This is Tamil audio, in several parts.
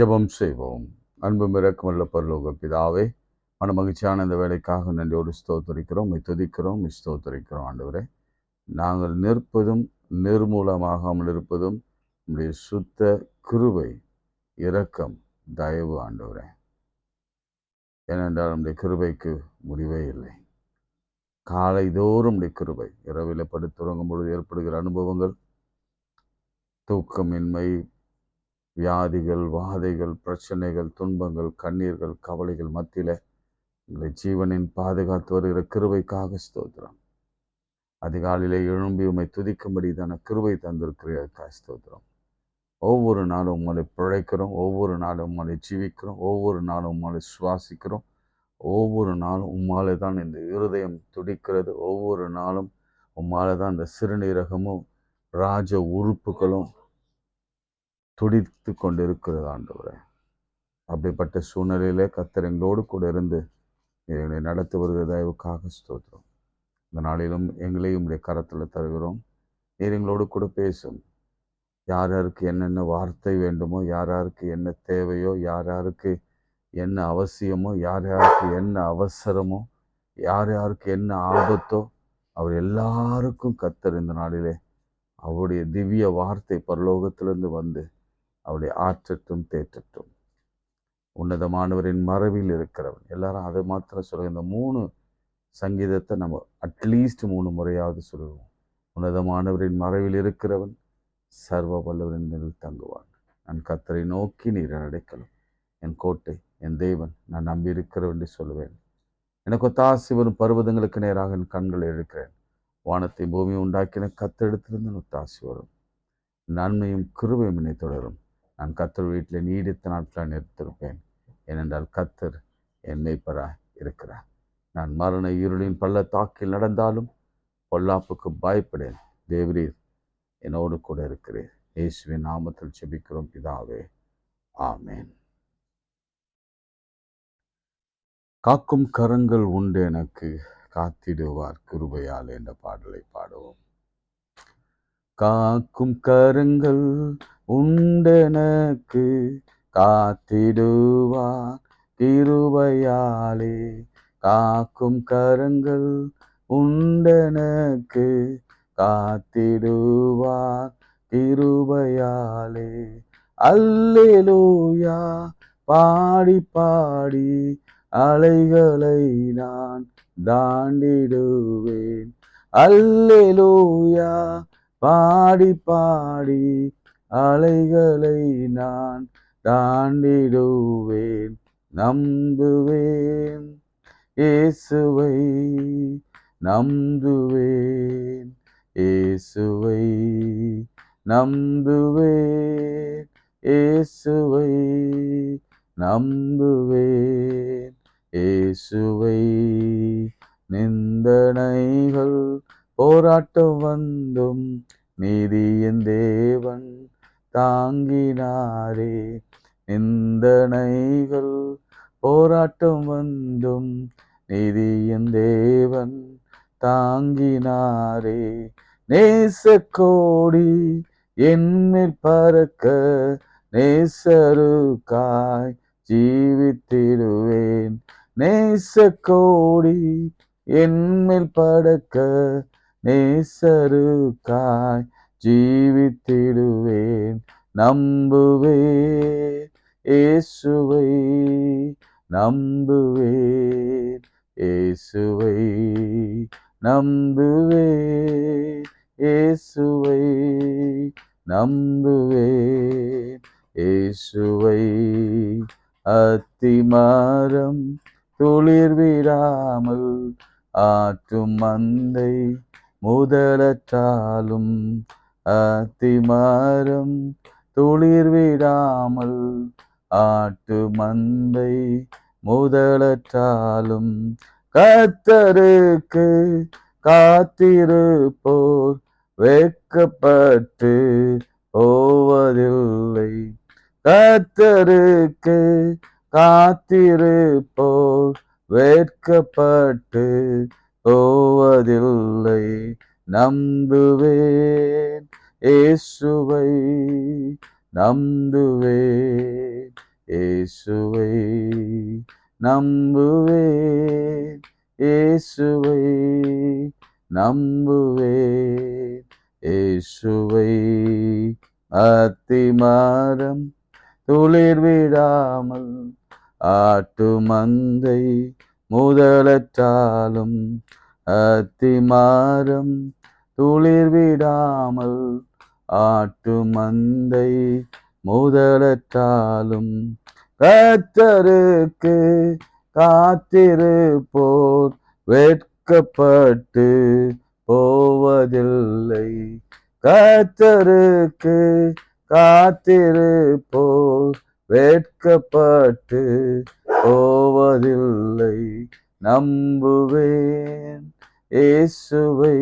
ஜெபம் செய்வோம். அன்பும் இரக்கமுள்ள பரலோக பிதாவே, மன மகிழ்ச்சியான இந்த வேலைக்காக நன்றியோடு ஸ்தோத்தரிக்கிறோம், உம்மை துதிக்கிறோம், உம்மை ஸ்தோத்தரிக்கிறோம். ஆண்டவரே, நாங்கள் நிற்பதும் நிர்மூலமாகாமல் இருப்பதும் உம்முடைய சுத்த கிருபை, இரக்கம், தயவு ஆண்டவரே. ஏனென்றால் நம்முடைய கிருபைக்கு முடிவே இல்லை. காலை தோறும் உம்முடைய கிருபை, இரவில் படுத்துறங்கும் பொழுது ஏற்படுகிற அனுபவங்கள், தூக்கமின்மை, வியாதிகள், வாதைகள், பிரச்சனைகள், துன்பங்கள், கண்ணீர்கள், கவலைகள் மத்தியில எங்களை ஜீவனின் பாதுகாத்து வருகிற கிருபைக்காக ஸ்தோத்திரம். அதிகாலையிலே எழும்பி உம்மை துதிக்கும்படிதான கிருபை தந்திருக்கிறதற்காக ஸ்தோத்திரம். ஒவ்வொரு நாளும் உம்மை பிழைக்கிறோம், ஒவ்வொரு நாளும் உம்மை ஜீவிக்கிறோம், ஒவ்வொரு நாளும் உம்மை சுவாசிக்கிறோம், ஒவ்வொரு நாளும் உம்மாலே தான் இந்த இருதயம் துடிக்கிறது, ஒவ்வொரு நாளும் உம்மாலே தான் இந்த சிறுநீரகமும் ராஜ உறுப்புகளும் துடித்து கொண்டிருக்கிறது ஆண்டவரே. அப்படிப்பட்ட சூழ்நிலையிலே கர்த்தர் எங்களோடு கூட இருந்து எங்களை நடத்தி வருகிற தயவுக்காக ஸ்தோத்திரம். இந்த நாளிலும் எங்களையும் உடைய கரத்தில் தருகிறோம். நீர் எங்களோடு கூட பேசும். யார் யாருக்கு என்னென்ன வார்த்தை வேண்டுமோ, யார் யாருக்கு என்ன தேவையோ, யார் யாருக்கு என்ன அவசியமோ, யார் யாருக்கு என்ன அவசரமோ, யார் யாருக்கு என்ன ஆபத்தோ, அவர் எல்லாருக்கும் கர்த்தர் இந்த நாளிலே அவருடைய திவ்ய வார்த்தை பரலோகத்திலிருந்து வந்து அவருடைய ஆற்றட்டும் தேற்றட்டும். உன்னதமானவரின் மறைவில் இருக்கிறவன், எல்லாரும் அதை மாத்திரம் சொல்லுங்க. இந்த 3 சங்கீதத்தை நம்ம அட்லீஸ்ட் 3 முறையாவது சொல்லுவோம். உன்னதமானவரின் மறைவில் இருக்கிறவன் சர்வ வல்லவரின் நிழலில் தங்குவான். நான் கர்த்தரை நோக்கி நீர் அடைக்கலம், என் கோட்டை, என் தேவன், நான் நம்பி இருக்கிறவன் என்று சொல்லுவேன். எனக்கு ஒத்தாசி வரும் பர்வதங்களுக்கு நேராக என் கண்களை எடுக்கிறேன். வானத்தை பூமி உண்டாக்கின கர்த்தரிடத்திலிருந்து ஒத்தாசி வரும். நன்மையும் கிருபையும் என்னை தொடரும். நான் கர்த்தர் வீட்டில் நீடித்த நாட்களாக நிறுத்திருப்பேன். ஏனென்றால் கர்த்தர் என் மேய்ப்பராய் இருக்கிறார். நான் மரண இருளின் பள்ளத்தாக்கில் நடந்தாலும் பொல்லாப்புக்கு பயப்படேன். தேவரீர் என்னோடு கூட இருக்கிறேன். இயேசுவின் நாமத்தில் ஜெபிக்கிறோம் பிதாவே, ஆமேன். காக்கும் கரங்கள் உண்டு எனக்கு, காத்திடுவார் கிருபையால் என்ற பாடலை பாடுவோம். காக்கும் கரங்கள் உண்டெனக்கு, காத்திடுவார் கிருபையாலே. காக்கும் கரங்கள் உண்டெனக்கு, காத்திடுவார் கிருபையாலே. அல்லேலூயா பாடி பாடி அலைகளை நான் தாண்டிடுவேன். அல்லேலூயா பாடி பாடி அலைகளை நான் தாண்டிடுவேன். நம்புவேன் இயேசுவை, நம்புவேன் இயேசுவை, நம்புவேன் இயேசுவை, நம்புவேன் இயேசுவை. நிந்தனைகள் போராட்டம் வந்தும் நீதியின் தேவன் தாங்கினாரே. நிந்தனைகள் போராட்டம் வந்தும் நீதியின் தேவன் தாங்கினாரே. நேசக்கோடி என்மேல் பறக்க, நேசருக்காய் ஜீவித்திடுவேன். நேசக்கோடி என்மேல் பறக்க, நேசருக்காய் ஜீவித்திடுவேன். நம்புவேன் இயேசுவை, நம்புவேன் இயேசுவை, நம்புவேன் இயேசுவை, நம்புவேன் இயேசுவை. அத்திமரம் துளிர் விடாமல் ஆற்றும் மந்தை முதலற்றாலும், அத்திமரம் துளிர் விடாமல் ஆட்டு மந்தை முதலற்றாலும், கர்த்தருக்கு காத்திருப்போர் வெட்கப்பட்டு போவதில்லை. கர்த்தருக்கு காத்திருப்போர் வெட்கப்பட்டு போவதில்லை. நம்புவேன் இயேசுவை, நம்புவேன் இயேசுவை நம்புவேன், இயேசுவை நம்புவேன், இயேசுவை. அத்திமரம் துளிர் விடாமல் ஆட்டு மந்தை முதலற்றாலும், அத்திமரம் துளிர் விடாமல் ஆட்டு மந்தை முதலற்றாலும், கர்த்தருக்கு காத்திருப்போர் வெட்கப்பட்டு போவதில்லை. கர்த்தருக்கு காத்திருப்போர் வெட்கப்பட்டு போவதில்லை. நம்புவேன், இயேசுவை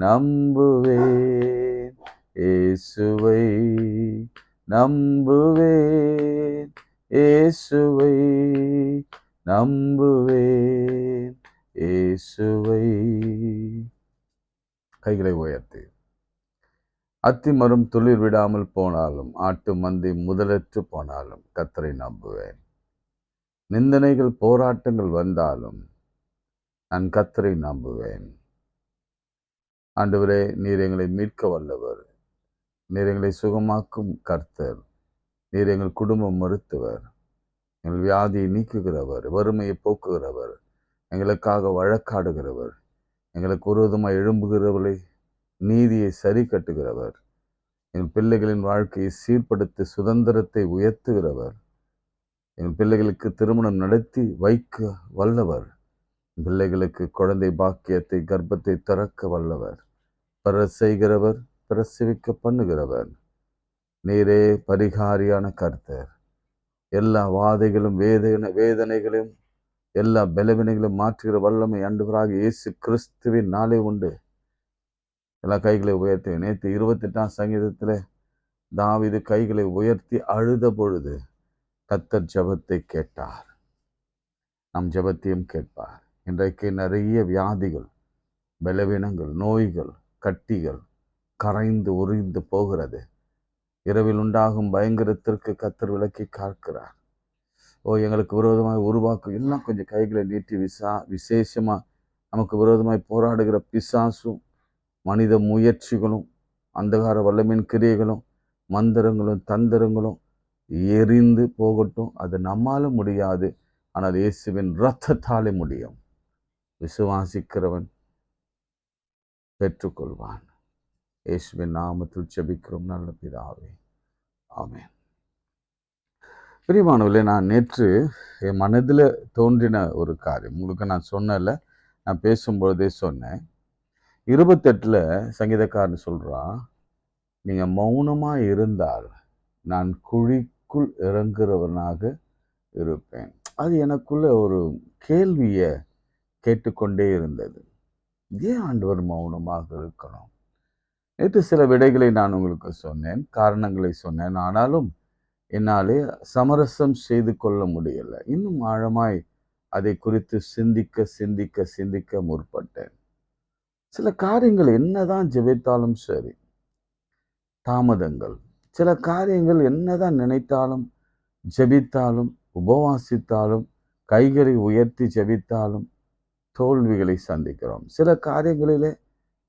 நம்புவேன், இயேசுவை நம்புவேன், இயேசுவை நம்புவேன், இயேசுவை. கைகளை உயர்த்தி. அத்திமரம் துளிர் விடாமல் போனாலும், ஆட்டு மந்தை முதலற்று போனாலும் கர்த்தரை நம்புவேன். நிந்தனைகள் போராட்டங்கள் வந்தாலும் நான் கர்த்தரை நம்புவேன். ஆண்டவரே, நீர் எங்களை மீட்க வல்லவர், நீர் எங்களை சுகமாக்கும் கர்த்தர், நீர் எங்கள் குடும்பம் மருத்துவர், எங்கள் வியாதியை நீக்குகிறவர், வறுமையை போக்குகிறவர், எங்களுக்காக வழக்காடுகிறவர், எங்களுக்கு விரோதமாய் எழும்புகிறவர்களை நீதியை சரி கட்டுகிறவர், எங்கள் பிள்ளைகளின் வாழ்க்கையை சீர்படுத்தி சுதந்திரத்தை உயர்த்துகிறவர், எங்கள் பிள்ளைகளுக்கு திருமணம் நடத்தி வைக்க வல்லவர், பிள்ளைகளுக்கு குழந்தை பாக்கியத்தை கர்ப்பத்தை திறக்க வல்லவர், செய்கிறவர், பிரசவிக்க பண்ணுகிறவர். நீரே பரிகாரியான கர்த்தர். எல்லா வாதைகளும் வேதனைகளும் எல்லா பலவினைகளும் மாற்றுகிற வல்லமை ஆண்டவராக இயேசு கிறிஸ்துவின் நாளே உண்டு. எல்லா கைகளை உயர்த்தி. நேற்று 28ஆம் சங்கீதத்துல தாவீது கைகளை உயர்த்தி அழுத பொழுது கர்த்தர் ஜெபத்தை கேட்டார். நம் ஜெபத்தையும் கேட்பார். இன்றைக்கு நிறைய வியாதிகள், பலவீனங்கள், நோய்கள், கட்டிகள் கரைந்து உறிந்து போகிறது. இரவில் உண்டாகும் பயங்கரத்திற்கு கர்த்தர் விலக்கி காக்கிறார். எங்களுக்கு விரோதமாய் உருவாக்கும் எல்லாம் கொஞ்சம் கைகளை நீட்டி விசேஷமா நமக்கு விரோதமாய் போராடுகிற பிசாசும் மனித முயற்சிகளும் அந்தகார வல்லமையின் கிரியைகளும் மந்திரங்களும் தந்திரங்களும் எரிந்து போகட்டும். அது நம்மால முடியாது, ஆனால் இயேசுவின் இரத்தத்தாலே முடியும். விசுவாசிக்கிறவன் பெற்றுக்கொள்வான். இயேசுவின் நாமத்தில் ஜெபிக்கிறோம் நல்ல பிதாவே, ஆமென். பிரியமானவர்களே, நான் நேற்று என் மனதில் தோன்றின ஒரு காரியம் உங்களுக்கு நான் சொன்னல, நான் பேசும்பொழுதே சொன்னேன். 28 சங்கீதக்காரன் சொல்றான், நீங்க மௌனமா இருந்தால் நான் குழிக்குள் இறங்குறவனாக இருப்பேன். அது எனக்குள்ள ஒரு கேள்வியை கேட்டுக்கொண்டே இருந்தது. ஏன் ஆண்டவர் மௌனமாக இருக்கணும்? நேற்று சில விடைகளை நான் உங்களுக்கு சொன்னேன், காரணங்களை சொன்னேன். ஆனாலும் என்னாலே சமரசம் செய்து கொள்ள முடியல. இன்னும் ஆழமாய் அதை குறித்து சிந்திக்க சிந்திக்க சிந்திக்க முற்பட்டேன். சில காரியங்கள் என்னதான் ஜெபித்தாலும் சரி தாமதங்கள், சில காரியங்கள் என்னதான் நினைத்தாலும் ஜெபித்தாலும் உபவாசித்தாலும் கைகளை உயர்த்தி ஜெபித்தாலும் தோல்விகளை சந்திக்கிறோம். சில காரியங்களிலே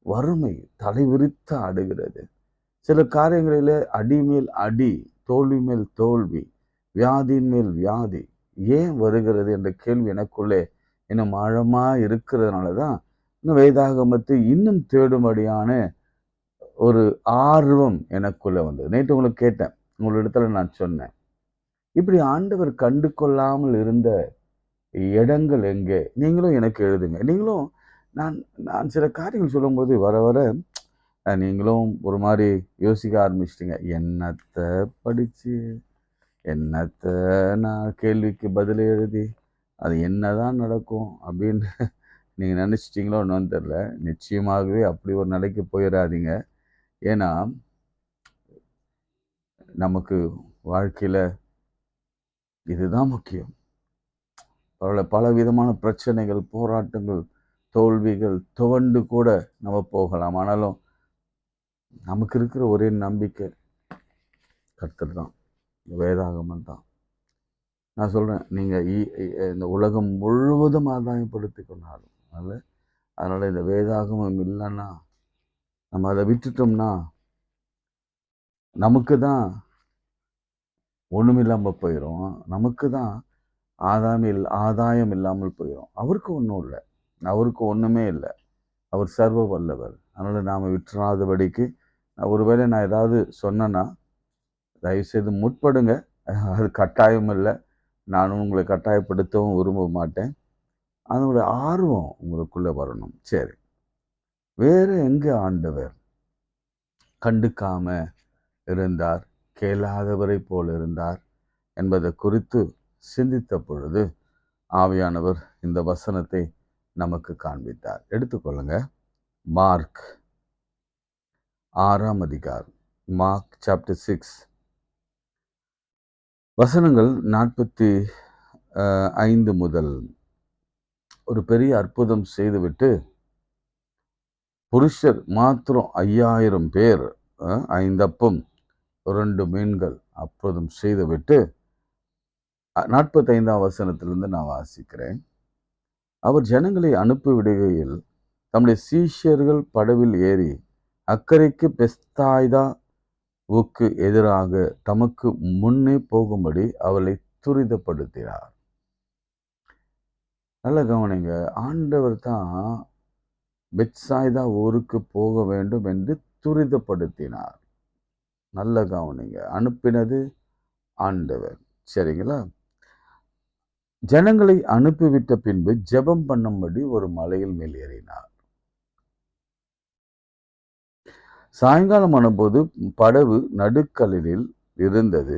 வறுமை தலைவிரித்து ஆடுகிறது. சில காரியங்களிலே அடி மேல் அடி, தோல்வி மேல் தோல்வி, வியாதியின் மேல் வியாதி ஏன் வருகிறது என்ற கேள்வி எனக்குள்ளே இன்னும் ஆழமா இருக்கிறதுனால தான் இன்னும் வேதாகமத்தை இன்னும் தேடும்படியான ஒரு ஆர்வம் எனக்குள்ள வந்தது. நேற்று உங்களுக்கு கேட்டேன், உங்களிடத்துல நான் சொன்னேன், இப்படி ஆண்டவர் கண்டு கொள்ளாமல் இருந்த இடங்கள் எங்கே? நீங்களும் எனக்கு எழுதுங்க. நீங்களும் நான் சில காரியங்கள் சொல்லும்போது வர வர நீங்களும் ஒரு மாதிரி யோசிக்க ஆரம்பிச்சிட்டிங்க. என்னத்தை படித்து என்னத்தை நான் கேள்விக்கு பதில் எழுதி அது என்னதான் நடக்கும் அப்படின்னு நீங்கள் நினச்சிட்டிங்களோ ஒன்றும் தெரில. நிச்சயமாகவே அப்படி ஒரு நிலைக்கு போயிடாதீங்க. ஏன்னா நமக்கு வாழ்க்கையில் இதுதான் முக்கியம். பல விதமான பிரச்சனைகள், போராட்டங்கள், தோல்விகள் துவண்டு கூட நம்ம போகலாம். ஆனாலும் நமக்கு இருக்கிற ஒரே நம்பிக்கை கர்த்தர் தான், வேதாகமம் தான். நான் சொல்கிறேன், நீங்கள் இந்த உலகம் முழுவதும் ஆதாயப்படுத்தி கொண்டாலும் அதனால் இந்த வேதாகமம் இல்லைன்னா, நம்ம அதை விட்டுட்டோம்னா நமக்கு தான் ஒன்றுமில்லாமல் போயிடும். நமக்கு தான் ஆதாயம் இல்லாமல் போயிடும். அவருக்கு ஒன்றும் இல்லை, அவருக்கு ஒன்றுமே இல்லை. அவர் சர்வ வல்லவர். அதனால் நாம் விட்டுறாதபடிக்கு ஒருவேளை நான் ஏதாவது சொன்னேன்னா தயவுசெய்து முற்படுங்க. அது கட்டாயம் இல்லை, நானும் உங்களை கட்டாயப்படுத்தவும் விரும்ப மாட்டேன். அதனுடைய ஆர்வம் உங்களுக்குள்ளே வரணும். சரி, வேறு எங்கே ஆண்டவர் கண்டுக்காம இருந்தார், கேளாதவரை போல் இருந்தார் என்பதை குறித்து சிந்தித்த பொழுது ஆவியானவர் இந்த வசனத்தை நமக்கு காண்பித்தார். எடுத்துக்கொள்ளுங்க, மார்க் 6ஆம் அதிகாரம், மார்க் சாப்டர் 6, வசனங்கள் 45 முதல். ஒரு பெரிய அற்புதம் செய்துவிட்டு புருஷர் மாத்திரம் 5000 பேர் 5 அப்பம் 2 மீன்கள் அற்புதம் செய்துவிட்டு 45ஆம் வசனத்திலிருந்து நான் வாசிக்கிறேன். அவர் ஜனங்களை அனுப்பிவிடுகையில் தம்முடைய சீஷர்கள் படவில் ஏறி அக்கறைக்கு பெஸ்தாய்தாவுக்கு எதிராக தமக்கு முன்னே போகும்படி அவளை துரிதப்படுத்தினார். நல்ல கவனிங்க, ஆண்டவர் தான் பெத்சாய்தா ஊருக்கு போக வேண்டும் என்று துரிதப்படுத்தினார். நல்ல கவனிங்க, அனுப்பினது ஆண்டவர். சரிங்களா? ஜனங்களை அனுப்பிவிட்ட பின்பு ஜெபம் பண்ணும்படி ஒரு மலையில் மேல் ஏறினார். சாயங்காலம் ஆனபோது படகு நடுக்கடலில் இருந்தது,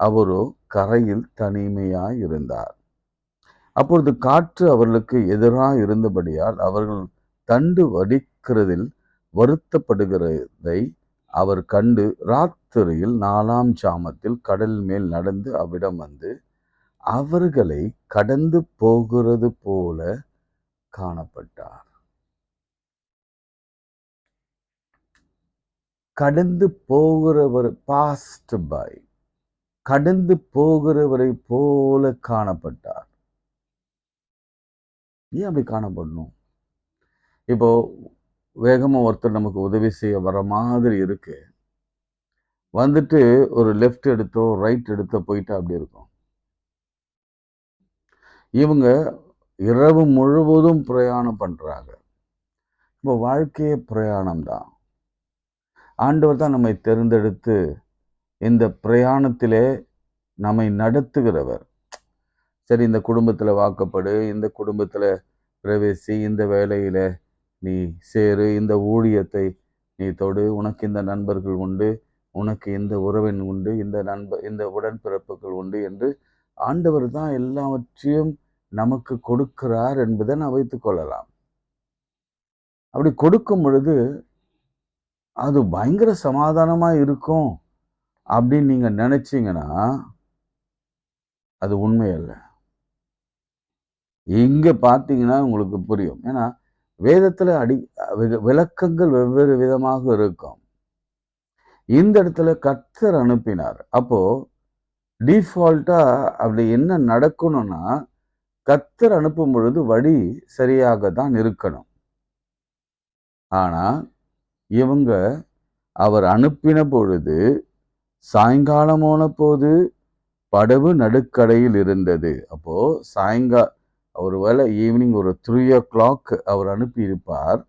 அவரோ கரையில் தனிமையாய் இருந்தார். அப்பொழுது காற்று அவர்களுக்கு எதிராக இருந்தபடியால் அவர்கள் தண்டு வடிக்கிறதில் வருத்தப்படுகிறதை அவர் கண்டு ராத்திரியில் 4ஆம் ஜாமத்தில் கடல் மேல் நடந்து அவ்விடம் வந்து அவர்களை கடந்து போகிறது போல காணப்பட்டார். கடந்து போகிறவர், பாஸ்ட் பை, கடந்து போகிறவரை போல காணப்பட்டார். ஏன் அப்படி காணப்படணும்? இப்போ வேகமா ஒருத்தர் நமக்கு உதவி செய்ய வர மாதிரி இருக்கு, வந்துட்டு ஒரு லெஃப்ட் எடுத்தோ ரைட் எடுத்தோ போயிட்டா அப்படி இருக்கும். இவங்க இரவு முழுவதும் பிரயாணம் பண்றாங்க. இப்போ வாழ்க்கையே பிரயாணம் தான். ஆண்டவர் தான் நம்மை தேர்ந்தெடுத்து இந்த பிரயாணத்திலே நம்மை நடத்துகிறவர். சரி, இந்த குடும்பத்துல வாக்கப்படு, இந்த குடும்பத்துல பிரவேசி, இந்த வேலையில நீ சேரு, இந்த ஊழியத்தை நீ தொடு, உனக்கு இந்த நண்பர்கள் உண்டு, உனக்கு இந்த உறவின் உண்டு, இந்த உடன்பிறப்புகள் உண்டு என்று ஆண்டவர் தான் எல்லாவற்றையும் நமக்கு கொடுக்கிறார் என்பதை நான் வைத்துக் கொள்ளலாம். அப்படி கொடுக்கும் பொழுது அது பயங்கர சமாதானமா இருக்கும் அப்படின்னு நீங்க நினைச்சீங்கன்னா அது உண்மை அல்ல. இங்க பார்த்தீங்கன்னா உங்களுக்கு புரியும். ஏன்னா வேதத்துல விளக்கங்கள் வெவ்வேறு விதமாக இருக்கும். இந்த இடத்துல கர்த்தர் அனுப்பினார். அப்போ டிஃபால்ட்டா அப்படி என்ன நடக்கணும்னா, கர்த்தர் அனுப்பும் பொழுது வழி சரியாக தான் இருக்கணும். ஆனா இவங்க அவர் அனுப்பின பொழுது சாயங்காலமான போது படகு நடுக்கடையில் இருந்தது. அப்போ ஒருவேளை ஈவினிங் ஒரு 3 o'clock அவர் அனுப்பி இருப்பார்.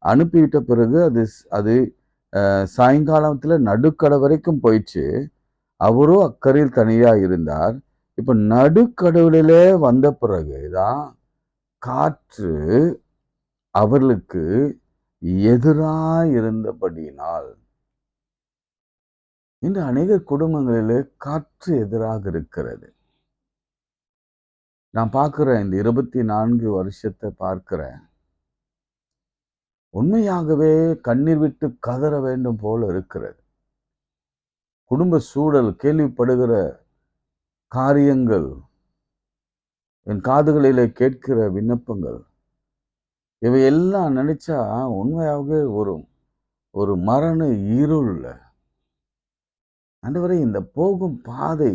அனுப்பிவிட்ட பிறகு அது சாயங்காலத்துல நடுக்கடை வரைக்கும் போயிடுச்சு. அவரும் அக்கறையில் தனியா இருந்தார். இப்ப நடுக்கடவுளிலே வந்த பிறகுதான் காற்று அவர்களுக்கு எதிராக இருந்தபடியினால், இன்று அநேக குடும்பங்களிலே காற்று எதிராக இருக்கிறது. நான் பார்க்கிறேன், இந்த 24 வருஷத்தை பார்க்கிறேன். உண்மையாகவே கண்ணீர் விட்டு கதற வேண்டும் போல இருக்கிறது. குடும்ப சூழல், கேள்விப்படுகிற காரியங்கள், என் காதுகளிலே கேட்கிற விண்ணப்பங்கள், இவையெல்லாம் நினைச்சா உண்மையாகவே ஒரு மரண இருள். ஆண்டவரே, இந்த போகும் பாதை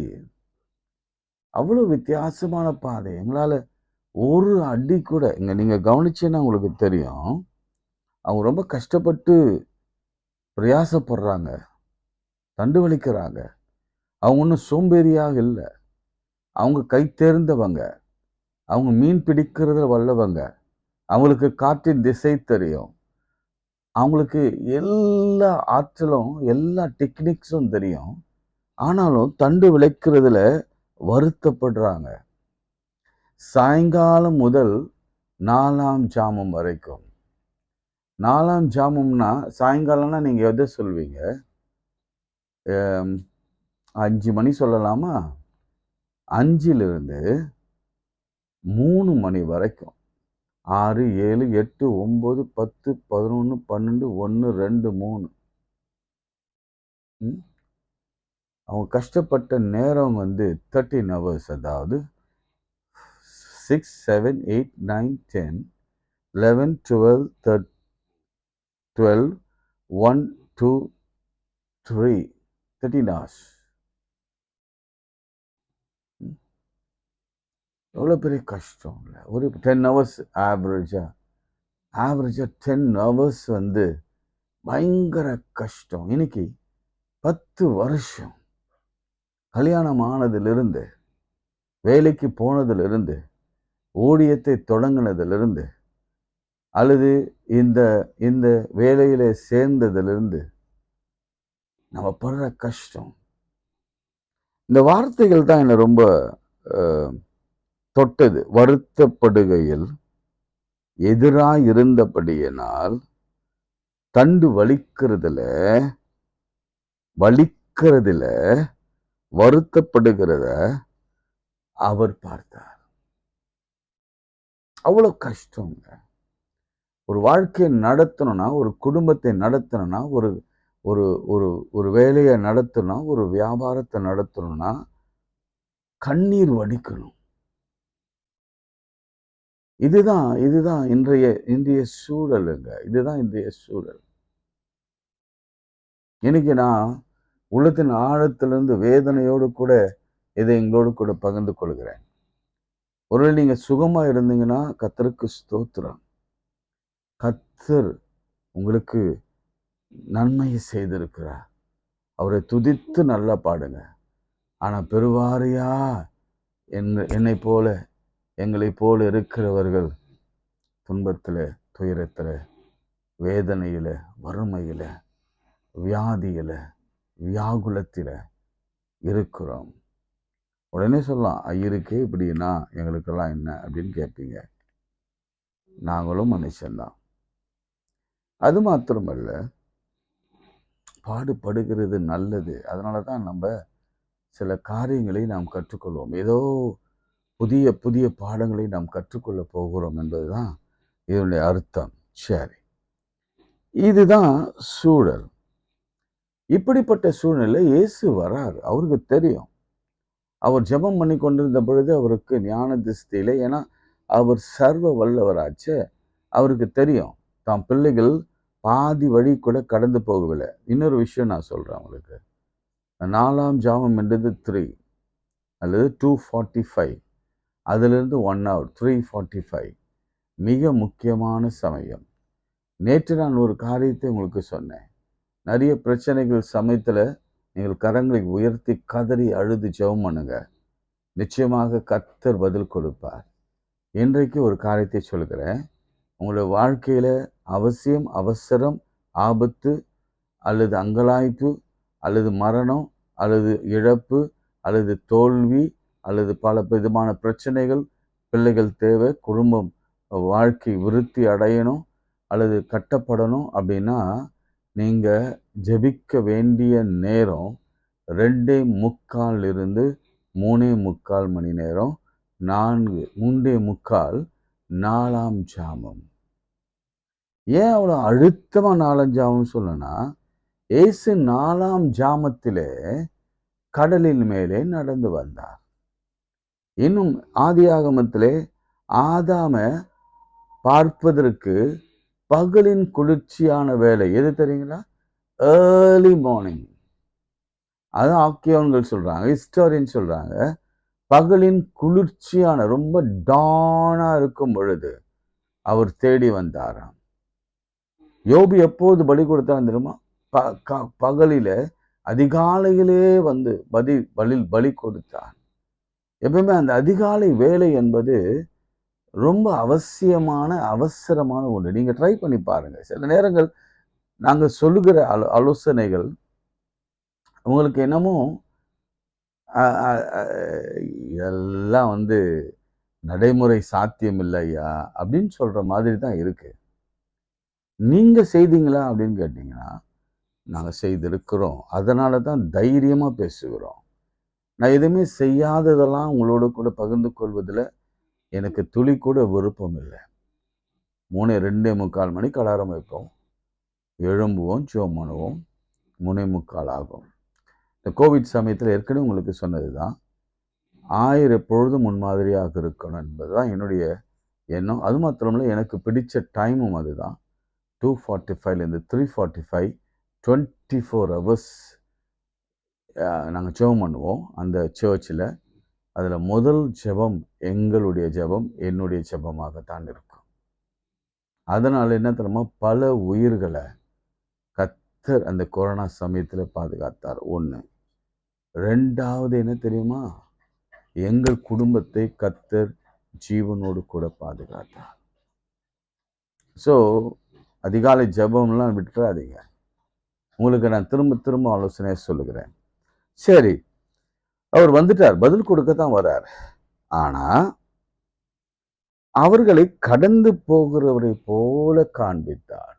அவ்வளோ வித்தியாசமான பாதை. எங்களால் ஒரு அடி கூட இங்கே நீங்கள் கவனிச்சேன்னா உங்களுக்கு தெரியும். அவங்க ரொம்ப கஷ்டப்பட்டு பிரயாசப்படுறாங்க, தண்டு வலிக்கிறாங்க. அவங்க ஒன்றும் சோம்பேறியாக இல்லை. அவங்க கை தேர்ந்தவங்க, அவங்க மீன் பிடிக்கிறதுல வல்லவங்க, அவங்களுக்கு காற்றின் திசை தெரியும், அவங்களுக்கு எல்லா ஆற்றலும் எல்லா டெக்னிக்ஸும் தெரியும். ஆனாலும் தண்டு விளைக்கிறதுல வருத்தப்படுறாங்க. சாயங்காலம் முதல் 4ஆம் ஜாமம் வரைக்கும். 4ஆம் ஜாமம்னா சாயங்காலம்னா நீங்கள் எதை சொல்வீங்க? 5 மணி சொல்லலாமா? 5லிருந்து 3 மணி வரைக்கும். 6, 7, 8, 9, 10, 11, 12, 1, 2, 3. அவங்க கஷ்டப்பட்ட நேரம் 13 hours. அதாவது 6, 7, 8, 9, 10, 11, 12, 12, 1, 2, 3, 13 hours. எவ்வளோ பெரிய கஷ்டம் இல்லை? ஒரு 10 hours ஆவரேஜாக 10 hours பயங்கர கஷ்டம். இன்னைக்கு 10 வருஷம் கல்யாணம் ஆனதிலிருந்து, வேலைக்கு போனதிலிருந்து, ஊழியத்தை தொடங்கினதிலிருந்து, அல்லது இந்த இந்த வேலையில சேர்ந்ததிலிருந்து நம்ம படுற கஷ்டம். இந்த வார்த்தைகள் தான் என்னை ரொம்ப தொட்டது. வருத்தப்படுகையில் எதிராக இருந்தபடியினால் தண்டு வலிக்கிறதுல வருத்தப்படுகிறத அவர் பார்த்தார். அவ்வளோ கஷ்டங்க. ஒரு வாழ்க்கையை நடத்தணும்னா, ஒரு குடும்பத்தை நடத்தணும்னா, ஒரு ஒரு ஒரு ஒரு வேலையை நடத்தணும்னா, ஒரு வியாபாரத்தை நடத்தணும்னா கண்ணீர் வடிக்கணும். இதுதான் இன்றைய சூழலுங்க. இதுதான் இன்றைய சூழல். இன்னைக்கு நான் உள்ளத்தின் ஆழத்திலிருந்து வேதனையோடு கூட இதை எங்களோடு கூட பகிர்ந்து கொள்கிறேன். ஒருவேளை நீங்க சுகமா இருந்தீங்கன்னா கர்த்தருக்கு ஸ்தோத்திரம். கர்த்தர் உங்களுக்கு நன்மையை செய்திருக்கிறார். அவரை துதித்து நல்லா பாடுங்க. ஆனா பெருவாரியா என்னை போல எங்களை போல இருக்கிறவர்கள் துன்பத்தில், துயரத்தில், வேதனையில், வறுமையில், வியாதியில், வியாகுலத்தில் இருக்கிறோம். உடனே சொல்லலாம், ஐயருக்கு இப்படின்னா எங்களுக்கெல்லாம் என்ன அப்படின்னு கேட்பீங்க. நாங்களும் மனுஷன்தான். அது மாத்திரமல்ல, பாடுபடுகிறது நல்லது. அதனால தான் நம்ம சில காரியங்களை நாம் கற்றுக்கொள்வோம். ஏதோ புதிய புதிய பாடங்களை நாம் கற்றுக்கொள்ள போகிறோம் என்பதுதான் இதனுடைய அர்த்தம். சரி, இதுதான் சூழல். இப்படிப்பட்ட சூழ்நிலை இயேசு வரார். அவருக்கு தெரியும். அவர் ஜெபம் பண்ணி கொண்டிருந்த பொழுது அவருக்கு ஞான திருஷ்டியில, ஏன்னா அவர் சர்வ வல்லவராச்சே, அவருக்கு தெரியும் தாம் பிள்ளைகள் பாதி வழி கூட கடந்து போகவில்லை. இன்னொரு விஷயம் நான் சொல்றேன் உங்களுக்கு. 4ஆம் ஜாமம் என்றது 3 அல்லது 2:45, அதிலிருந்து 1 hour 3:45 மிக முக்கியமான சமயம். நேற்று நான் ஒரு காரியத்தை உங்களுக்கு சொன்னேன். நிறைய பிரச்சனைகள் சமயத்தில் நீங்கள் கரங்களை உயர்த்தி கதறி அழுது ஜெபம் பண்ணுங்க. நிச்சயமாக கர்த்தர் பதில் கொடுப்பார். இன்றைக்கு ஒரு காரியத்தை சொல்கிறேன். உங்களுடைய வாழ்க்கையில் அவசியம், அவசரம், ஆபத்து அல்லது அங்கலாய்ப்பு அல்லது மரணம் அல்லது இழப்பு அல்லது தோல்வி அல்லது பல விதமான பிரச்சனைகள், பிள்ளைகள் தேவை, குடும்பம் வாழ்க்கை விருத்தி அடையணும் அல்லது கட்டப்படணும் அப்படின்னா நீங்கள் ஜெபிக்க வேண்டிய நேரம் 2:45 இருந்து 3:45 மணி நேரம். 3:45 4ஆம் ஜாமம். ஏன் அவ்வளோ அழுத்தமா 4ஆம் ஜாமம் சொல்லனா, இயேசு 4ஆம் ஜாமத்திலே கடலின் மேலே நடந்து வந்தார். இன்னும் ஆதியாகமத்திலே ஆதாம பார்ப்பதற்கு பகலின் குளிர்ச்சியான வேலை எது தெரியுங்களா? Early morning. அது ஆக்கியோன்கள் சொல்றாங்க, ஹிஸ்டோரியன் சொல்றாங்க, பகலின் குளிர்ச்சியான ரொம்ப டானா இருக்கும் பொழுது அவர் தேடி வந்தாராம். யோபு எப்போது பலி கொடுத்தான் தெரியுமா? பகலில அதிகாலையிலே வந்து பலி கொடுத்தார். எப்பவுமே அந்த அதிகாலை வேலை என்பது ரொம்ப அவசரமான ஒன்று. நீங்க ட்ரை பண்ணி பாருங்க. சில நேரங்கள் நாங்க சொல்லுகிற ஆலோசனைகள் உங்களுக்கு என்னமோ இதெல்லாம் வந்து நடைமுறை சாத்தியம் இல்லையா அப்படின்னு சொல்ற மாதிரி தான் இருக்கு. நீங்க செய்தீங்களா அப்படின்னு கேட்டீங்கன்னா, நாங்க செய்திருக்கிறோம். அதனால தான் தைரியமா பேசுகிறோம். நான் எதுவுமே செய்யாததெல்லாம் உங்களோட கூட பகிர்ந்து கொள்வதில் எனக்கு துளி கூட விருப்பம் இல்லை. 2:45 மணிக்கு அலாரம் வைப்போம், எழும்புவோம், ஜெபம் பண்ணுவோம், 3:45 ஆகும். இந்த கோவிட் சமயத்தில் ஏற்கனவே உங்களுக்கு சொன்னது தான், 1000 எப்பொழுதும் முன்மாதிரியாக இருக்கணும் என்பது தான் என்னுடைய எண்ணம். அது மாத்திரமில்லை, எனக்கு பிடிச்ச டைமும் அதுதான். 2:45லேருந்து 3:45 24 ஹவர்ஸ் நாங்கள் ஜெபம் பண்ணுவோம் அந்த சர்ச்சில். அதில் முதல் ஜெபம் எங்களுடைய ஜெபம் என்னுடைய ஜெபமாகத்தான் இருக்கும். அதனால் என்ன தெரியுமா, பல உயிர்களை கர்த்தர் அந்த கொரோனா சமயத்தில் பாதுகாத்தார். 1. 2வது என்ன தெரியுமா, எங்கள் குடும்பத்தை கர்த்தர் ஜீவனோடு கூட பாதுகாத்தார். ஸோ அதிகாலை ஜெபம்லாம் விட்டுறாதீங்க. உங்களுக்கு நான் திரும்ப ஆலோசனையாக சொல்லுகிறேன். சரி, அவர் வந்துட்டார், பதில் கொடுக்க தான் வர்றார். ஆனா அவர்களை கடந்து போகிறவரை போல காண்பித்தார்.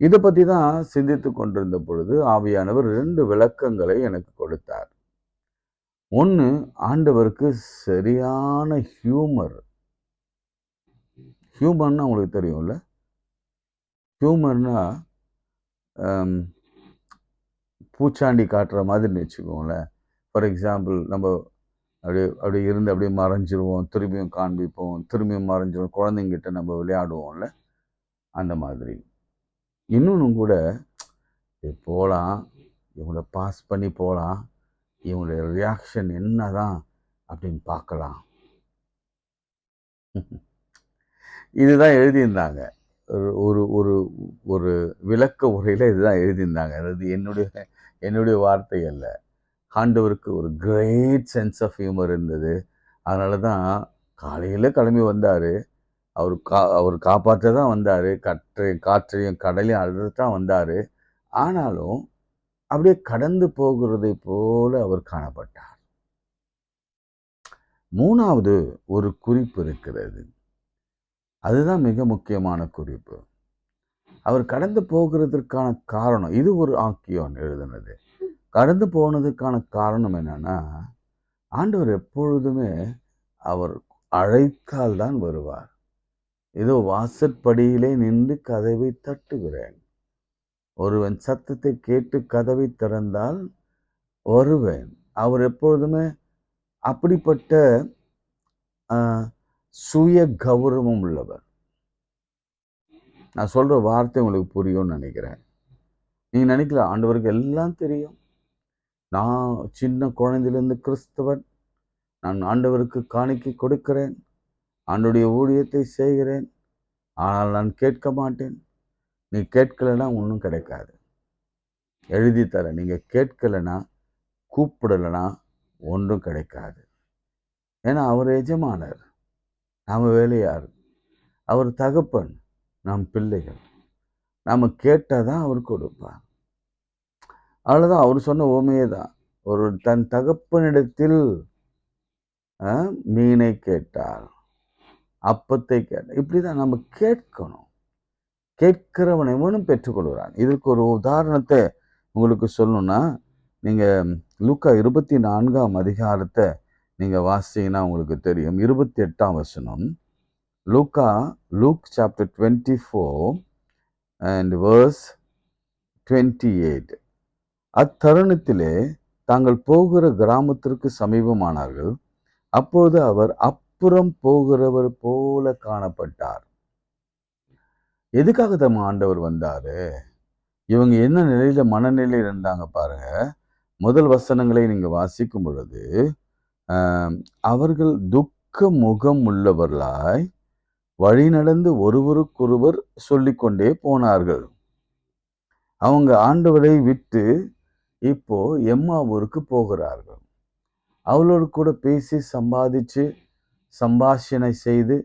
இதை பத்தி தான் சிந்தித்து கொண்டிருந்த பொழுது ஆவியானவர் 2 விளக்கங்களை எனக்கு கொடுத்தார். 1, ஆண்டவருக்கு சரியான ஹியூமர்னா உங்களுக்கு தெரியும்ல. ஹியூமர்னா பூச்சாண்டி காட்டுற மாதிரி வச்சுக்கோங்களேன். ஃபார் எக்ஸாம்பிள், நம்ம அப்படியே இருந்து அப்படியே மறைஞ்சிருவோம், திரும்பியும் காண்பிப்போம், திரும்பியும் மறைஞ்சிருவோம், குழந்தைங்கிட்ட நம்ம விளையாடுவோம்ல, அந்த மாதிரி. இன்னொன்று கூட, போகலாம், இவங்களை பாஸ் பண்ணி போகலாம், இவங்களுடைய ரியாக்ஷன் என்னதான் அப்படின்னு பார்க்கலாம். இதுதான் எழுதியிருந்தாங்க. ஒரு ஒரு ஒரு விளக்க உரையில் இதுதான் எழுதியிருந்தாங்க. அதாவது என்னுடைய வார்த்தை அல்ல. ஆண்டவருக்கு ஒரு கிரேட் சென்ஸ் ஆஃப் ஹியூமர் இருந்தது. அதனால தான் காலையில் கிளம்பி வந்தார். அவர் காப்பாற்ற தான் வந்தார். காற்றையும் கடலையும் அழுது தான் வந்தார். ஆனாலும் அப்படியே கடந்து போகிறதை போல அவர் காணப்பட்டார். 3வது ஒரு குறிப்பு இருக்கிறது. அதுதான் மிக முக்கியமான குறிப்பு. அவர் கடந்து போகிறதுக்கான காரணம், இது ஒரு ஆக்கியோன் எழுதினது. கடந்து போனதுக்கான காரணம் என்னன்னா, ஆண்டவர் எப்பொழுதுமே அவர் அழைத்தால் தான் வருவார். ஏதோ வாசற்படியிலே நின்று கதவை தட்டுகிறேன், ஒருவன் சத்தத்தை கேட்டு கதவை திறந்தால் வருவேன். அவர் எப்பொழுதுமே அப்படிப்பட்ட சுய கௌரவம் உள்ளவர். நான் சொல்ற வார்த்தை உங்களுக்கு புரியும்னு நினைக்கிறேன். நீங்க நினைக்கலாம், ஆண்டவருக்கு எல்லாம் தெரியும், நான் சின்ன குழந்தையிலிருந்து கிறிஸ்தவன், நான் ஆண்டவருக்கு காணிக்கை கொடுக்கிறேன், ஆண்டவருடைய ஊழியத்தை செய்கிறேன், ஆனால் நான் கேட்க மாட்டேன். நீ கேட்கலைன்னா ஒன்றும் கிடைக்காது. எழுதி தர, நீங்க கேட்கலைன்னா, கூப்பிடலைன்னா ஒன்றும் கிடைக்காது. ஏன்னா அவர் எஜமானர், நாம் வேலையார். அவர் தகப்பன், நாம் பிள்ளைகள். நாம் கேட்டால் தான் அவர் கொடுப்பார். அவ்வளோதான். அவர் சொன்ன உவமையே தான். ஒரு தன் தகப்பனிடத்தில் மீனை கேட்டார், அப்பத்தை கேட்டார். இப்படிதான் நம்ம கேட்கணும். கேட்கிறவன் எவனும் பெற்றுக்கொள்கிறான். இதற்கு ஒரு உதாரணத்தை உங்களுக்கு சொல்லணும்னா, நீங்க லூக்கா 24ஆம் அதிகாரத்தை நீங்க வாசிங்கன்னா உங்களுக்கு தெரியும். 28ஆம் வசனம். Look chapter 24 and verse 28. அத்தருணத்திலே தாங்கள் போகிற கிராமத்திற்கு சமீபமானார்கள். அப்போது அவர் அப்புறம் போகிறவர் போல காணப்பட்டார். எதுக்காக ஆண்டவர் வந்தாரு? இவங்க என்ன மனநிலையில் இருந்தாங்க பாருங்க. முதல் வசனங்களை நீங்க வாசிக்கும் பொழுது அவர்கள் துக்க முகம் உள்ளவர்களாய் வழி நடந்து ஒருவருக்கொருவர் சொல்லிக்கொண்டே போனார்கள். அவங்க ஆண்டவரை விட்டு இப்போ எம்மாவூருக்கு போகிறார்கள். அவளோடு கூட பேசி சம்பாஷணை செய்து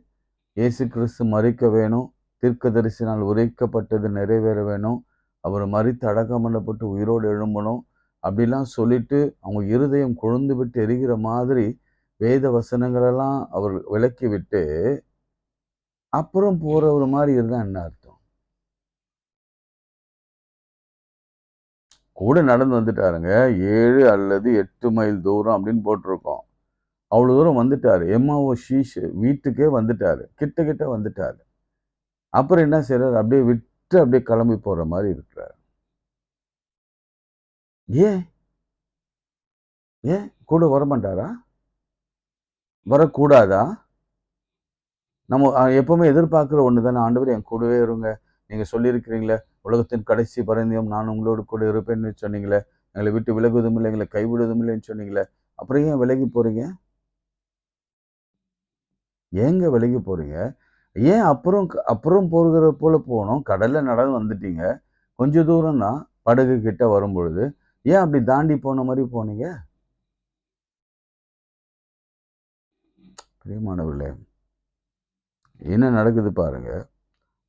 இயேசு கிறிஸ்து மரிக்க வேணும், தீர்க்கதரிசினால் உரைக்கப்பட்டது நிறைவேற வேணும், அவர் மரித்து அடக்கம் பண்ணப்பட்டு உயிரோடு எழும்பணும் அப்படிலாம் சொல்லிட்டு அவங்க இருதயம் கொழுந்து விட்டு எரிகிற மாதிரி வேத வசனங்களெல்லாம் அவர் விளக்கி விட்டு அப்புறம் போற ஒரு மாதிரி இருந்தா என்ன அர்த்தம்? கூட நடந்து வந்துட்டாருங்க. 7 அல்லது 8 மைல் தூரம் அப்படின்னு போட்டிருக்கோம். அவ்வளோ தூரம் வந்துட்டாரு. எம்மாவோ ஷீஷ் வீட்டுக்கே வந்துட்டாரு. கிட்ட வந்துட்டாரு. அப்புறம் என்ன செய்றாரு? அப்படியே விட்டு அப்படியே கிளம்பி போற மாதிரி இருக்கிறார். ஏன் ஏன் கூட வரமாட்டாரா? வரக்கூடாதா? நம்ம எப்பவுமே எதிர்பார்க்குற ஒன்று தானே, ஆண்டவரே என் கூடவே இருங்க, நீங்கள் சொல்லியிருக்கிறீங்களே உலகத்தின் கடைசி பரிந்தியம் நான் உங்களோடு கூட இருப்பேன்னு சொன்னீங்களே, எங்களை விட்டு விலகுவதும் இல்லை, எங்களை கைவிடுவதும் இல்லைன்னு சொன்னீங்களே, அப்புறம் ஏன் விலகி போறீங்க? ஏங்க விலகி போறீங்க? ஏன் அப்புறம் போகிற போல போனோம், கடல்ல நடந்து வந்துட்டீங்க, கொஞ்ச தூரம் தான் படகு கிட்ட வரும்பொழுது ஏன் அப்படி தாண்டி போன மாதிரி போனீங்க? பிரியமானவர்களே, என்ன நடக்குது பாருங்க.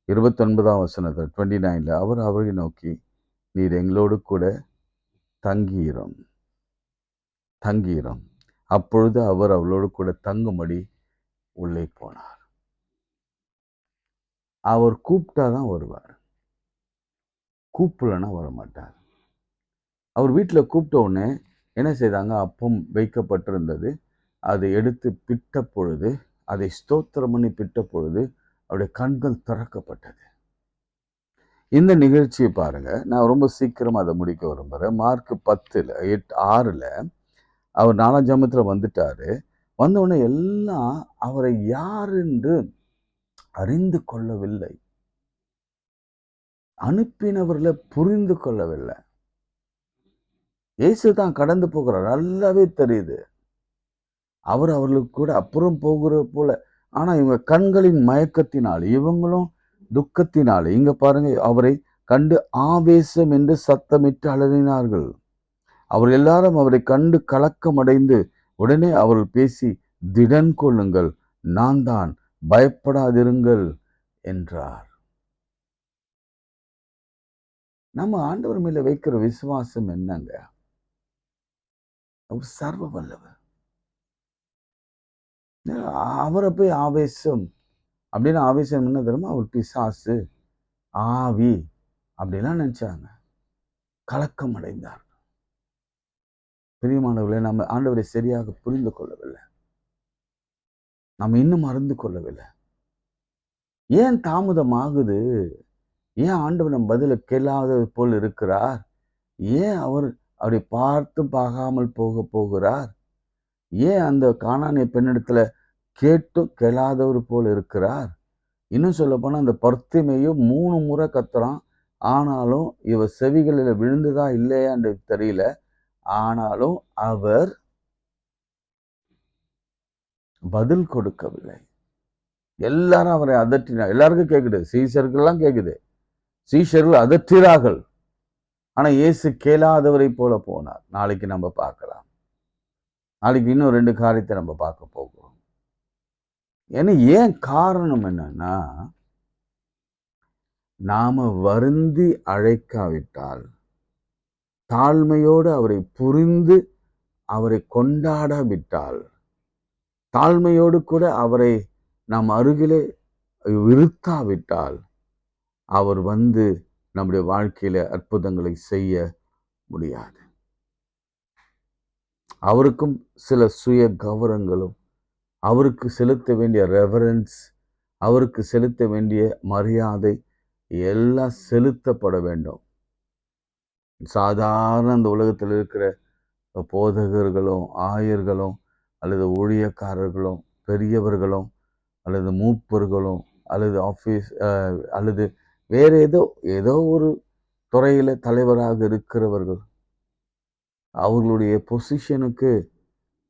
29ஆம் வசனத்தில் 29ல அவர் அவரை நோக்கி, நீர் எங்களோடு கூட தங்கியிரும். அப்பொழுது அவர் அவளோடு கூட தங்கும்படி உள்ளே போனார். அவர் கூப்பிட்டாதான் வருவார், கூப்பிடலன்னா வரமாட்டார். அவர் வீட்டில் கூப்பிட்ட உடனே என்ன செய்தாங்க? அப்பம் வைக்கப்பட்டிருந்தது. அதை எடுத்து பிட்ட பொழுது, அதை ஸ்தோத்திரம் பண்ணி பிட்ட பொழுது அவருடைய கண்கள் திறக்கப்பட்டது. இந்த நிகழ்ச்சியை பாருங்க. நான் ரொம்ப சீக்கிரம் அதை முடிக்க விரும்புகிறேன். மார்க் 10:6 அவர் 4ஆம் ஜாமத்துல வந்துட்டாரு. வந்தவுடனே எல்லாம் அவரை யார் என்று அறிந்து கொள்ளவில்லை, அனுப்பினவர்களை புரிந்து கொள்ளவில்லை. இயேசு தான் கடந்து போகிறார், நல்லாவே தெரியுது. அவர் அவர்களுக்கு கூட அப்புறம் போகிற போல. ஆனா இவங்க கண்களின் மயக்கத்தினால், இவங்களும் துக்கத்தினாலே, இங்க பாருங்க, அவரை கண்டு ஆவேசம் என்று சத்தமிட்டு அலறினார்கள். அவர் எல்லாரும் அவரை கண்டு கலக்கமடைந்து உடனே அவர்கள் பேசி, திடன் கொள்ளுங்கள், நான் தான், பயப்படாதிருங்கள் என்றார். நம்ம ஆண்டவர் மேல வைக்கிற விசுவாசம் என்னங்க? அவர் சர்வ வல்லவர். அவரை போய் ஆவேசம் அப்படின்னு, ஆவேசம் என்ன தெரியுமா? அவர் பிசாசு, ஆவி அப்படிலாம் நினைச்சாங்க, கலக்கம் அடைந்தார். பிரியமானவர்களே, நம்ம ஆண்டவரை சரியாக புரிந்து கொள்ளவில்லை, நம்ம இன்னும் அறிந்து கொள்ளவில்லை. ஏன் தாமதம் ஆகுது? ஏன் ஆண்டவர் நம் பதில கேளாதது போல் இருக்கிறார்? ஏன் அவர் அப்படி பார்க்காமல் போகிறார்? ஏன் அந்த கானானிய பெண்ணிடத்துல கேட்டும் கேளாதவர் போல் இருக்கிறார்? இன்னும் சொல்ல போனா அந்த பர்த்திமேயும் 3 முறை கத்துறான். ஆனாலும் இவ செவிகளில் விழுந்ததா இல்லையான்னு தெரியல. ஆனாலும் அவர் பதில் கொடுக்கவில்லை. எல்லாரும் அவரை அதட்டினார். எல்லாருக்கும் கேக்குது, சீஷர்கள்லாம் கேக்குது. சீஷர்கள் அதட்டிறார்கள். ஆனா இயேசு கேளாதவரை போல போனார். நாளைக்கு நம்ம பார்க்கலாம். நாளைக்கு இன்னும் 2 காரியத்தை நம்ம பார்க்க போகிறோம். ஏன் காரணம் என்னன்னா, நாம வருந்தி அழைக்காவிட்டால், தாழ்மையோடு அவரை புரிந்து அவரை கொண்டாடாவிட்டால், தாழ்மையோடு கூட அவரை நாம் அருகிலே இருத்தாவிட்டால், அவர் வந்து நம்முடைய வாழ்க்கையில அற்புதங்களை செய்ய முடியாது. அவருக்கும் சில சுய கௌரவங்களும், அவருக்கு செலுத்த வேண்டிய ரெவரன்ஸ், அவருக்கு செலுத்த வேண்டிய மரியாதை எல்லாம் செலுத்தப்பட வேண்டும். சாதாரண அந்த உலகத்தில் இருக்கிற போதகர்களும், ஆயர்களும், அல்லது ஊழியக்காரர்களும், பெரியவர்களும், அல்லது மூப்பர்களும், அல்லது ஆஃபீஸ் அல்லது வேற ஏதோ ஒரு துறையில தலைவராக இருக்கிறவர்கள் அவர்களுடைய பொசிஷனுக்கு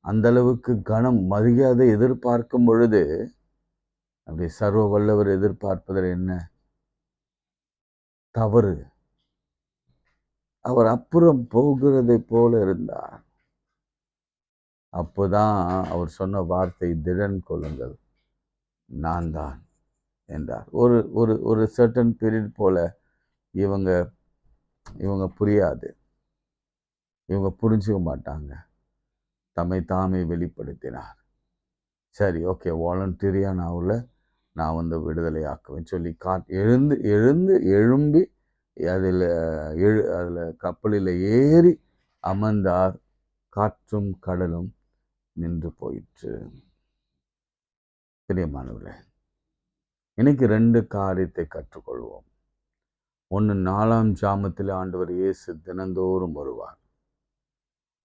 அந்த அளவுக்கு கனம் மரியாதை எதிர்பார்க்கும் பொழுது அப்படி சர்வ வல்லவர் எதிர்பார்ப்பதில் என்ன தவறு? அவர் அப்புறம் போகிறதை போல இருந்தார். அப்போதான் அவர் சொன்ன வார்த்தை, திடன் கொள்ளுங்கள், நான் தான் என்றார். ஒரு ஒரு ஒரு சர்டன் பீரியட் போல இவங்க இவங்க புரியாது, இவங்க புரிஞ்சுக்க மாட்டாங்க. தம்மை தாமே வெளிப்படுத்தினார். சரி, ஓகே, வாலண்டரியா நான் விடுதலை ஆக்குவேன் சொல்லி எழும்பி அதில் கப்பலில் ஏறி அமர்ந்தார். காற்றும் கடலும் நின்று போயிற்று. பிரியமானவர்களே, இன்னைக்கு 2 காரியத்தை கற்றுக்கொள்வோம். ஒன்று, 4ஆம் ஜாமத்தில் ஆண்டவர் இயேசு தினந்தோறும் வருவார்.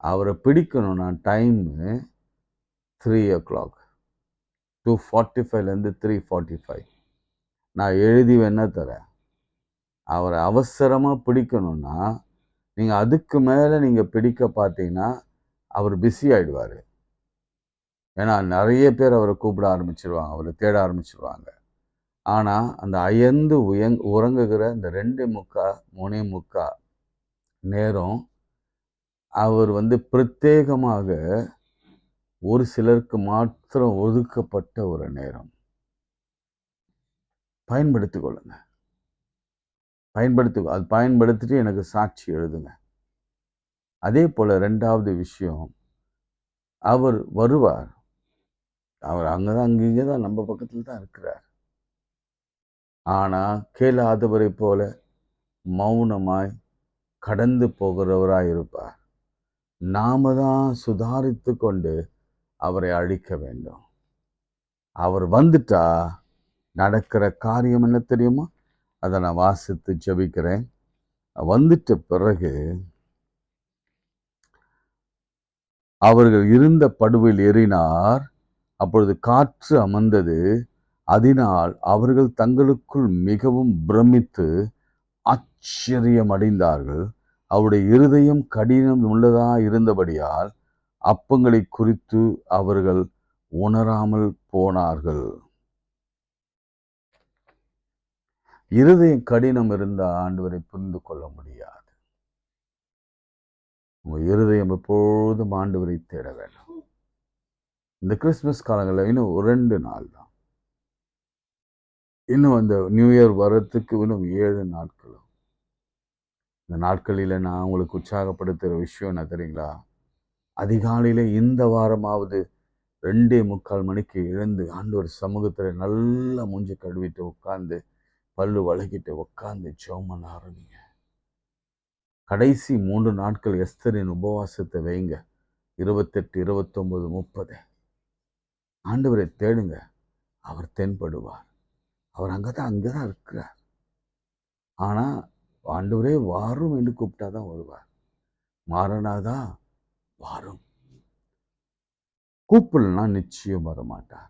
அவரை பிடிக்கணும்னா டைமு 3:00, 2:45 3:45. நான் எழுதி வேணா தரேன். அவரை அவசரமாக பிடிக்கணும்னா நீங்கள் அதுக்கு மேலே நீங்கள் பிடிக்க பார்த்தீங்கன்னா அவர் பிஸி ஆகிடுவார். ஏன்னா நிறைய பேர் அவரை கூப்பிட ஆரம்பிச்சிருவாங்க, அவரை தேட ஆரம்பிச்சிருவாங்க. ஆனால் அந்த அயர்ந்து உறங்குகிற இந்த 2:45 நேரம் அவர் பிரத்யேகமாக ஒரு சிலருக்கு மாத்திரம் ஒதுக்கப்பட்ட ஒரு நேரம். பயன்படுத்தி கொள்ளுங்க, அது பயன்படுத்திட்டு எனக்கு சாட்சி எழுதுங்க. அதே போல 2வது விஷயம், அவர் வருவார். அவர் அங்கங்கே தான், நம்ம பக்கத்தில் தான் இருக்கிறார். ஆனால் கேளாதவரை போல மௌனமாய் கடந்து போகிறவராய் இருப்பார். நாம தான் சுதாரித்து கொண்டு அவரை அழிக்க வேண்டும். அவர் வந்துட்டா நடக்கிற காரியம் என்ன தெரியுமா? அதை நான் வாசித்து ஜெபிக்கிறேன். வந்துட்ட பிறகு அவர்கள் இருந்த படுவில் ஏறினார். அப்பொழுது காற்று அமர்ந்தது. அதனால் அவர்கள் தங்களுக்குள் மிகவும் பிரமித்து ஆச்சரியம் அடைந்தார்கள். அவருடைய இருதயம் கடினம் உள்ளதா இருந்தபடியால் அப்பங்களை குறித்து அவர்கள் உணராமல் போனார்கள். இருதயம் கடினம் இருந்தால் ஆண்டவரை புரிந்து கொள்ள முடியாது. உங்க இருதயம் எப்பொழுதும் ஆண்டவரை தேட வேண்டும். இந்த கிறிஸ்துமஸ் காலங்களில் இன்னும் 2 நாள் தான். இன்னும் அந்த நியூ இயர் வரத்துக்கு இன்னும் 7 நாட்களும். இந்த நாட்களில் நான் உங்களுக்கு உற்சாகப்படுத்துகிற விஷயம் என்ன தெரியுங்களா? அதிகாலையில் இந்த வாரமாவது 2:45 எழுந்து ஆண்டவர் சமூகத்தில் நல்லா மூஞ்சி கழுவிட்டு உட்காந்து பல்லு வளக்கிட்டு உட்காந்து ஜெபம் பண்ண ஆரம்பிங்க. கடைசி 3 நாட்கள் எஸ்தரின் உபவாசத்தை வைங்க. 28, 29, 30. ஆண்டவரை தேடுங்க, அவர் தென்படுவார். அவர் அங்கதான் இருக்கிறார். ஆனா ஆண்டவரே வாரும் என்று கூப்பிட்டாதான் வருவார். மாறனாதா வாரும், கூப்பிடலன்னா நிச்சயம் வரமாட்டார்.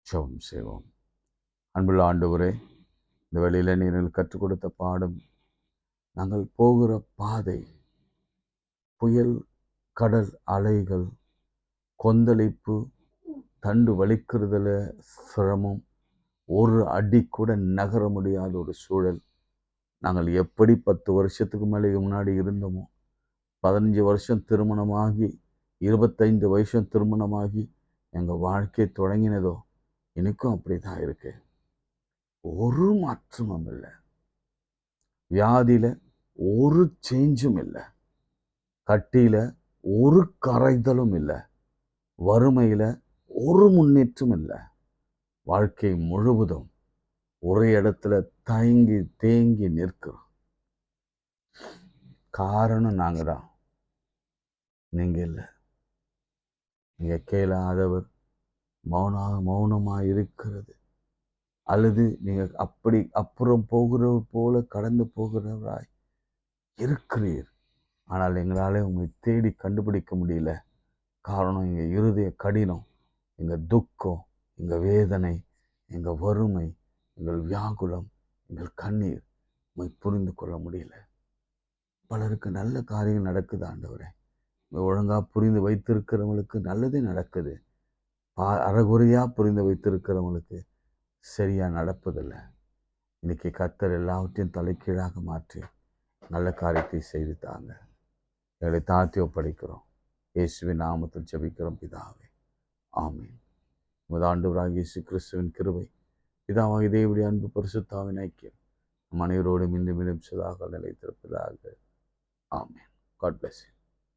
ஜெபம் செய்வோம். அன்புள்ள ஆண்டவரே, இந்த வேளையில நீங்கள் கற்றுக் கொடுத்த பாடம், நாங்கள் போகிற பாதை, புயல், கடல் அலைகள், கொந்தளிப்பு, தண்டு வலிக்கிறதுல சிரமம், ஒரு அடி கூட நகர முடியாத ஒரு சூழல். நாங்கள் எப்படி 10 வருஷத்துக்கு மேலே முன்னாடி இருந்தோமோ, 15 வருஷம் திருமணமாகி 25 வருஷம் திருமணமாகி எங்கள் வாழ்க்கை தொடங்கினதோ எனக்கும் அப்படி தான் இருக்கு. ஒரு மாற்றமும் இல்லை. வியாதியில் ஒரு சேஞ்சும் இல்லை. கட்டியில் ஒரு கரைதலும் இல்லை. வறுமையில் ஒரு முன்னேற்றம் இல்லை. வாழ்க்கை முழுவதும் ஒரே இடத்துல தேங்கி நிற்கிறோம். காரணம் நாங்க தான், நீங்க இல்லை. நீங்க கேளாதவர், மௌனமாக இருக்கிறது, அல்லது நீங்க அப்படி அப்புறம் போகிறவர் போல கடந்து போகிறவராய் இருக்கிறீர். ஆனால் எங்களால் உங்களை தேடி கண்டுபிடிக்க முடியல. காரணம் எங்கள் இருதய கடினம், எங்கள் துக்கம், எங்கள் வேதனை, எங்கள் வறுமை, எங்கள் வியாகுலம், எங்கள் கண்ணீர் உண்மை புரிந்து கொள்ள முடியல. பலருக்கு நல்ல காரியங்கள் நடக்குது ஆண்டவரே. ஒழுங்காக புரிந்து வைத்திருக்கிறவங்களுக்கு நல்லதே நடக்குது. அறகுறையாக புரிந்து வைத்திருக்கிறவங்களுக்கு சரியாக நடப்பதில்லை. இன்னைக்கு கர்த்தர் எல்லாவற்றையும் தலைக்கீழாக மாற்றி நல்ல காரியத்தை செய்து தாங்க. எங்களை தாழ்த்தி ஒப்படைக்கிறோம். இயேசுவின் நாமத்தில் ஜெபிக்கிறோம் பிதாவே, ஆமீன். உமது ஆண்டவராகிய இயேசு கிறிஸ்துவின் கிருபை, பிதாவாகிய தேவனுடைய அன்பு, பரிசுத்தாவின் ஐக்கியம் நம் அனைவரோடும் இன்னும் சதாக நிலைத்திருப்பதாக. ஆமீன். God bless you.